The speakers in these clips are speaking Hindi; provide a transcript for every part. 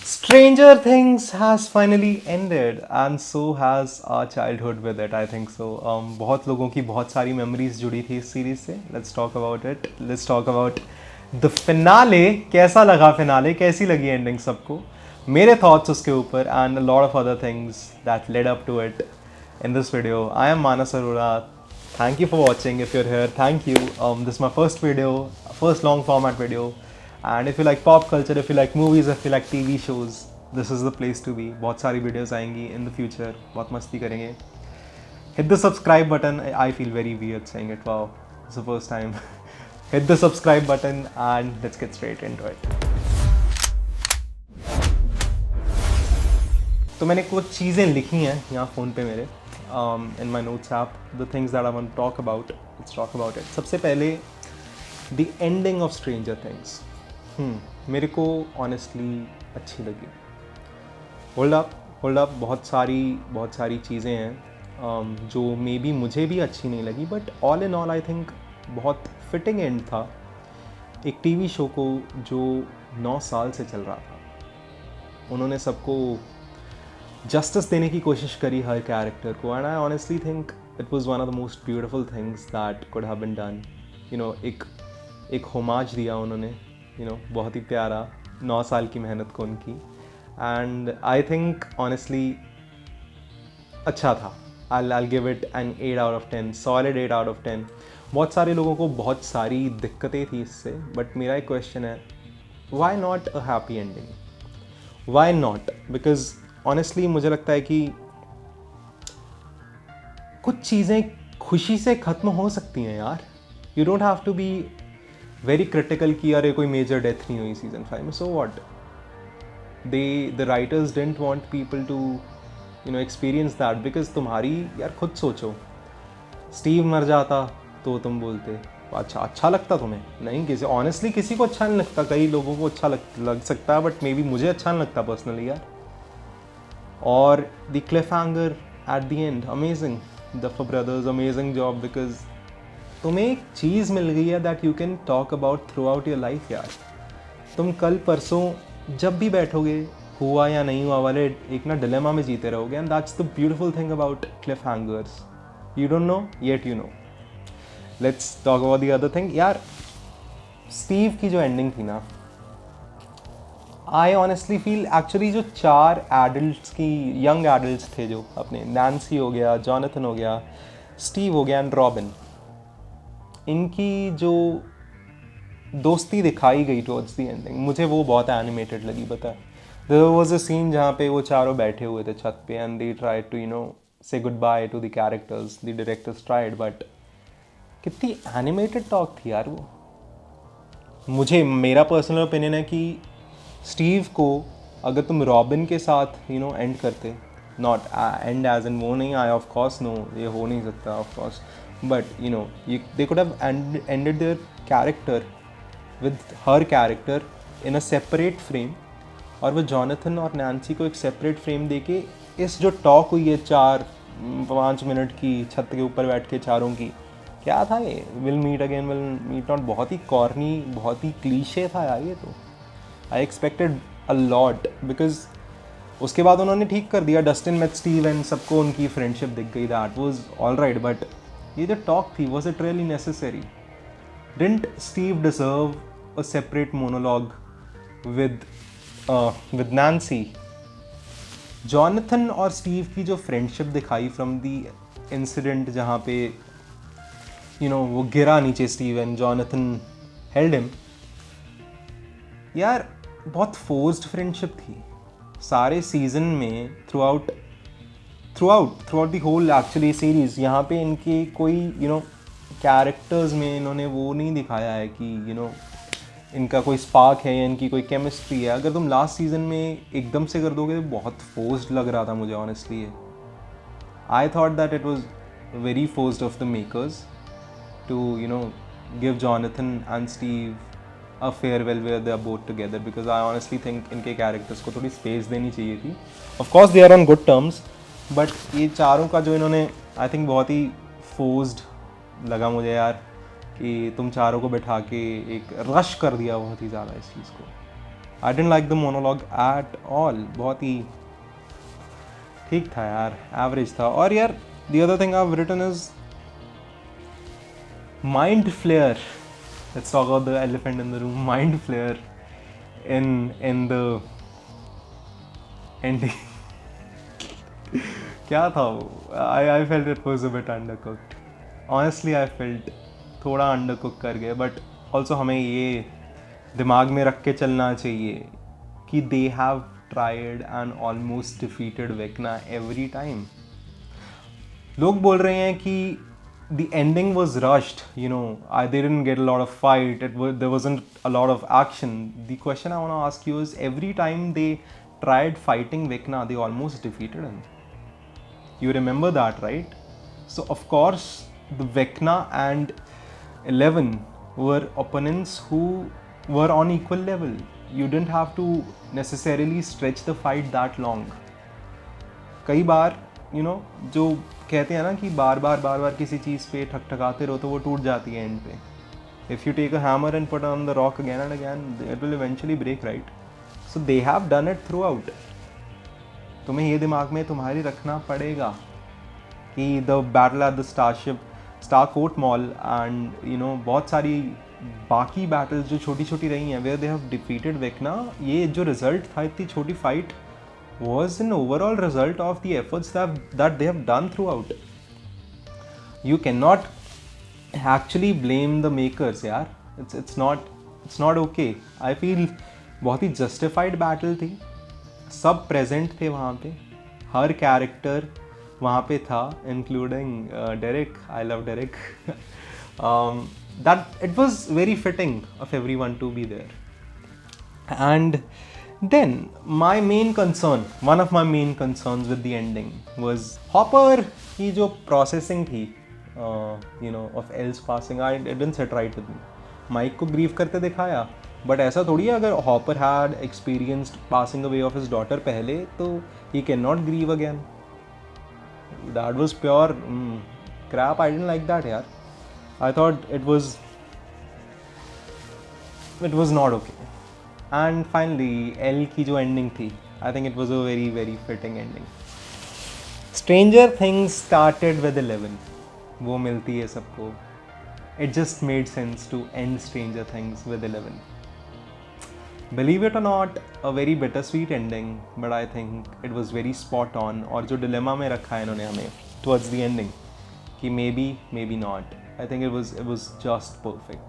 Stranger Things has finally ended and so has our childhood with it, I think so. बहुत लोगों की बहुत सारी memories जुड़ी थी इस series से. Let's talk about it. Let's talk about the finale. कैसा लगा finale? कैसी लगी ending सबको? मेरे thoughts उसके ऊपर and a lot of other things that led up to it in this video. I am Manas Arora. Thank you for watching. If you're here, thank you. This is my first video, first long format video. And if you like pop culture, if you like movies, if you like TV shows, this is the place to be. बहुत सारी videos आएंगी in the future, बहुत मस्ती करेंगे. Hit the subscribe button. I feel very weird saying it. Wow, it's the first time. Hit the subscribe button and let's get straight into it. तो मैंने कुछ चीज़ें लिखी हैं यहाँ फ़ोन पे मेरे in my notes app. The things that I want to talk about. Let's talk about it. सबसे पहले the ending of Stranger Things. मेरे को ऑनेस्टली अच्छी लगी. होल्ड अप बहुत सारी चीज़ें हैं जो मे बी मुझे भी अच्छी नहीं लगी, but all in all I think बहुत फिटिंग एंड था एक टीवी शो को जो 9 साल से चल रहा था. उन्होंने सबको जस्टिस देने की कोशिश करी हर कैरेक्टर को, and I honestly think it was one of the most beautiful things that could have been done. एक होमाज दिया उन्होंने, बहुत ही प्यारा 9 साल की मेहनत को उनकी. एंड आई थिंक ऑनेस्टली अच्छा था. I'll give it an 8 out of 10, solid 8 out of 10. बहुत सारे लोगों को बहुत सारी दिक्कतें थी इससे, बट मेरा एक क्वेश्चन है, why not a happy ending? Why not? Because honestly मुझे लगता है कि कुछ चीज़ें खुशी से ख़त्म हो सकती हैं यार. You don't have to be very critical कि यार कोई मेजर डेथ नहीं हुई सीजन 5 में. So what, the writers didn't want people to experience that. Because तुम्हारी यार खुद सोचो, स्टीव मर जाता तो तुम बोलते अच्छा लगता तुम्हें? नहीं, किसी ऑनेस्टली किसी को अच्छा नहीं लगता. कई लोगों को अच्छा लग सकता है, बट मे बी मुझे अच्छा नहीं लगता पर्सनली यार. और the Cliff hanger at the end, amazing. दफा ब्रदर्स अमेजिंग जॉब, बिकॉज तुम्हें एक चीज़ मिल गई है that you can talk about through out your life यार. तुम कल परसों जब भी बैठोगे, हुआ या नहीं हुआ वाले एक ना डिलेमा में जीते रहोगे. And that's the beautiful thing about Cliff hangers. You don't know yet you know. Let's talk about the other thing यार. स्टीव की जो एंडिंग थी ना, आई ऑनेस्टली फील एक्चुअली जो 4 एडल्ट्स की यंग एडल्ट्स थे, जो अपने नैन्सी हो गया, जॉनथन हो गया, स्टीव हो गया एंड रॉबिन, इनकी जो दोस्ती दिखाई गई टुवर्ड्स द एंडिंग, मुझे वो बहुत एनिमेटेड लगी. पता है, देयर वाज अ सीन जहाँ पे वो चारों बैठे हुए थे छत पे एंड दे ट्राइड टू से good by two the characters. The directors tried, but कितनी एनिमेटेड टॉक थी यार वो. मेरा पर्सनल ओपिनियन है कि स्टीव को अगर तुम रॉबिन के साथ एंड करते, नॉट एंड एज इन वो नहीं आया, ऑफ कोर्स नो, ये हो नहीं सकता of course, but they could have ended their character with her character in a separate frame, और वो जॉनथन और नैन्सी को एक सेपरेट फ्रेम देके इस जो टॉक हुई है 4-5 मिनट की छत के ऊपर बैठ के चारों की, क्या था ये, will meet again, will meet not, बहुत ही कॉर्नी, बहुत ही क्लीशे था यार ये. तो I expected a lot, because उसके बाद उन्होंने ठीक कर दिया. डस्टिन मेट स्टीव एंड सबको उनकी फ्रेंडशिप दिख गई, that was all right. But ये जो टॉक थी, was it really necessary? Didn't Steve deserve a separate monologue with Nancy? Jonathan और स्टीव की जो फ्रेंडशिप दिखाई फ्रॉम द इंसिडेंट जहाँ पे वो गिरा नीचे Steve and Jonathan held him, यार बहुत फोर्स्ड फ्रेंडशिप थी सारे सीजन में, throughout the whole actually series. यहाँ पे इनके कोई कैरेक्टर्स में इन्होंने वो नहीं दिखाया है कि इनका कोई स्पार्क है या इनकी कोई केमिस्ट्री है. अगर तुम लास्ट सीज़न में एकदम से कर दोगे तो बहुत फोर्स्ड लग रहा था मुझे honestly. I thought that it was very forced of the makers to give Jonathan and Steve a farewell where they are both together, because I honestly think इनके कैरेक्टर्स को थोड़ी स्पेस देनी चाहिए थी. Of course they are on good terms, but ये चारों का जो इन्होंने आई थिंक बहुत ही फोर्स्ड लगा मुझे यार, कि तुम चारों को बैठा के एक रश कर दिया बहुत ही ज़्यादा इस चीज़ को. I didn't like the monologue at all. बहुत ही ठीक था यार, एवरेज था. और यार the other thing I have written is Mind Flayer. Let's talk about the elephant in the room. Mind Flayer in the ending. क्या था वो? I felt it was a bit undercooked. Honestly, I felt थोड़ा undercooked कर गए. But also हमें ये दिमाग में रख के चलना चाहिए कि they have tried and almost defeated Vecna every time. लोग बोल रहे हैं कि the ending was rushed, they didn't get a lot of fight, there wasn't a lot of action. The question I want to ask you is, every time they tried fighting Vecna, they almost defeated him. You remember that, right? So of course the Vecna and Eleven were opponents who were on equal level. You didn't have to necessarily stretch the fight that long. कई बार जो कहते हैं ना कि बार बार किसी चीज़ पे ठकठकाते रहो तो वो टूट जाती है एंड पे. If you take a hammer and put on the rock again and again, it will eventually break, right? So they have done it throughout. तुम्हें ये दिमाग में तुम्हारी रखना पड़ेगा कि the battle at the Starcourt Mall and बहुत सारी बाकी बैटल्स जो छोटी छोटी रही हैं, where they have defeated Vecna, ये जो रिजल्ट था इतनी छोटी fight was an overall result of the efforts that they have done throughout. You cannot actually blame the makers, yaar. It's not okay. I feel बहुत ही justified battle थी. सब present थे वहाँ पे. हर character वहाँ पे था, including Derek. I love Derek. That it was very fitting of everyone to be there. And then one of my main concerns with the ending was Hopper की जो processing थी of Elle's passing. It didn't sit right with me. Mike को grieve करते दिखाया, but ऐसा थोड़ी है अगर Hopper had experienced passing away of his daughter पहले तो he cannot grieve again. That was pure crap. I didn't like that यार. I thought it was not okay. And finally, Elle की जो ending थी, I think it was a very very fitting ending. Stranger Things started with 11. वो मिलती है सबको. It just made sense to end Stranger Things with 11. Believe it or not, a very bittersweet ending, but I think it was very spot on. और जो dilemma में रखा है इन्होंने हमें towards the ending कि maybe not. I think it was just perfect.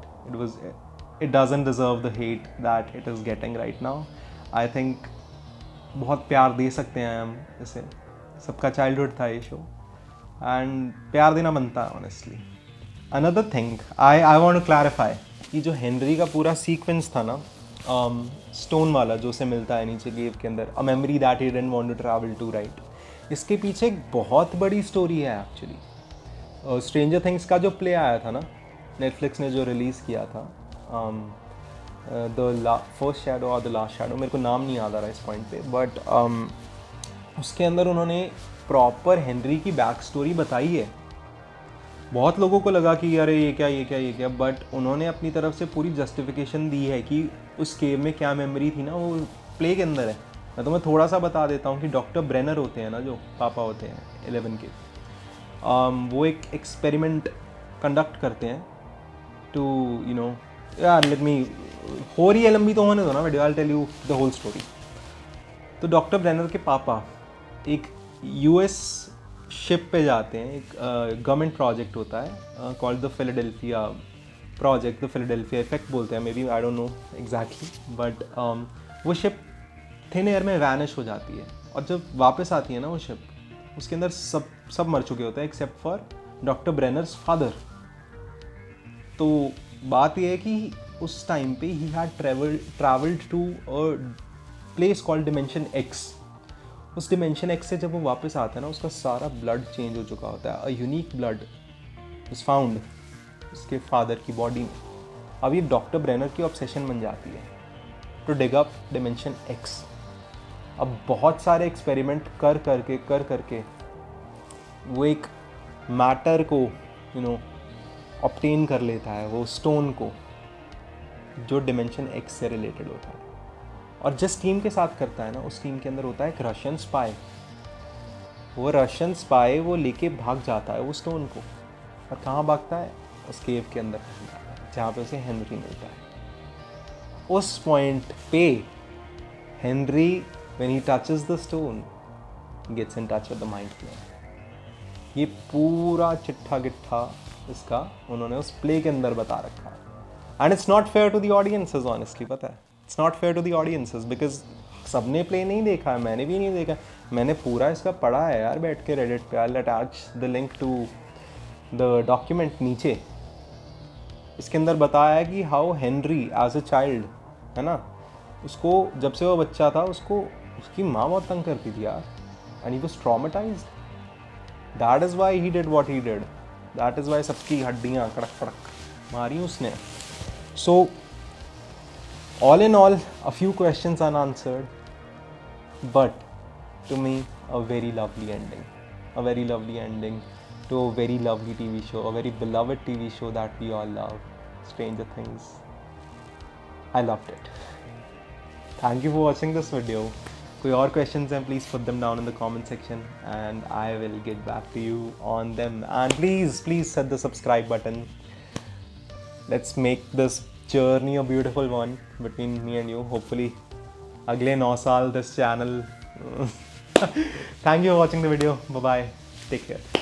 It doesn't deserve the hate that it is getting right now. I think बहुत प्यार दे सकते हैं हम इसे. सबका childhood था ये show and प्यार देना बनता है honestly. Another thing I want to clarify कि जो हेनरी का पूरा sequence था ना, स्टोन वाला जो उसे मिलता है नीचे गेव के अंदर, a memory that he didn't want to travel to, right? इसके पीछे एक बहुत बड़ी स्टोरी है एक्चुअली. स्ट्रेंजर थिंग्स का जो प्ले आया था ना, नेटफ्लिक्स ने जो रिलीज़ किया था, द फर्स्ट शैडो और द लास्ट शैडो, मेरे को नाम नहीं याद आ रहा इस पॉइंट पे, बट उसके अंदर उन्होंने प्रॉपर हेनरी की बैक स्टोरी बताई है. बहुत लोगों को लगा कि अरे ये क्या, बट उन्होंने अपनी तरफ से पूरी जस्टिफिकेशन दी है कि उस केव में क्या मेमोरी थी ना, वो प्ले के अंदर है. मैं तुम्हें थोड़ा सा बता देता हूँ कि डॉक्टर ब्रेनर होते हैं ना, जो पापा होते हैं 11 के, वो एक एक्सपेरिमेंट कंडक्ट करते हैं टू यार लेट मी, हो रही है लंबी तो होने दो ना video, I tell you the whole story. तो डॉक्टर ब्रेनर के पापा एक यूएस शिप पे जाते हैं. एक गवर्नमेंट प्रोजेक्ट होता है called the Philadelphia project, the Philadelphia effect बोलते हैं, may be, I don't know exactly, but वो शिप थिन एयर में वैनिश हो जाती है. और जब वापस आती है ना वो शिप, उसके अंदर सब मर चुके होते हैं except for doctor Brenner's father. तो बात यह है कि उस टाइम पे he had travelled to a place called dimension X. उस डिमेंशन एक्स से जब वो वापस आता है ना, उसका सारा ब्लड चेंज हो चुका होता है. A unique blood is found उसके फादर की बॉडी में. अब ये डॉक्टर ब्रेनर की ऑब्सेशन बन जाती है to dig up dimension X. अब बहुत सारे एक्सपेरिमेंट कर करके वो एक मैटर को ऑब्टेन कर लेता है, वो स्टोन को, जो डिमेंशन एक्स से रिलेटेड होता है. और जिस टीम के साथ करता है ना, उस टीम के अंदर होता है एक रशियन स्पाई। वो रशियन स्पाई वो लेके भाग जाता है वो स्टोन को, और कहाँ भागता है? उस केव के अंदर जहाँ पे उसे हेनरी मिलता है। उस पॉइंट पे Henry when he touches the stone gets in touch with the mind flayer. ये पूरा चिट्ठा गिट्ठा इसका उन्होंने उस प्ले के अंदर बता रखा है। And it's not fair to the audiences, honestly पता है, it's not fair to the audiences because सबने प्ले नहीं देखा है, मैंने भी नहीं देखा, मैंने पूरा इसका पढ़ा है यार बैठ के रेडिट पे। I attach the link to the document नीचे। इसके अंदर बताया है कि how Henry as a child, है ना, उसको जब से वो बच्चा था उसको उसकी माँ बहुत तंग करती थी यार, and he was traumatised. That is why he did what he did, that is why सबकी हड्डियाँ कड़क कड़क मारी उसने। सो all in all, a few questions unanswered, but to me, a very lovely ending. A very lovely ending to a very lovely TV show, a very beloved TV show that we all love, Stranger Things. I loved it. Thank you for watching this video. कोई और questions हैं, please put them down in the comment section and I will get back to you on them. And please hit the subscribe button. Let's make this journey a beautiful one between me and you. Hopefully अगले 9 साल this channel. Thank you for watching the video. Bye bye. Take care.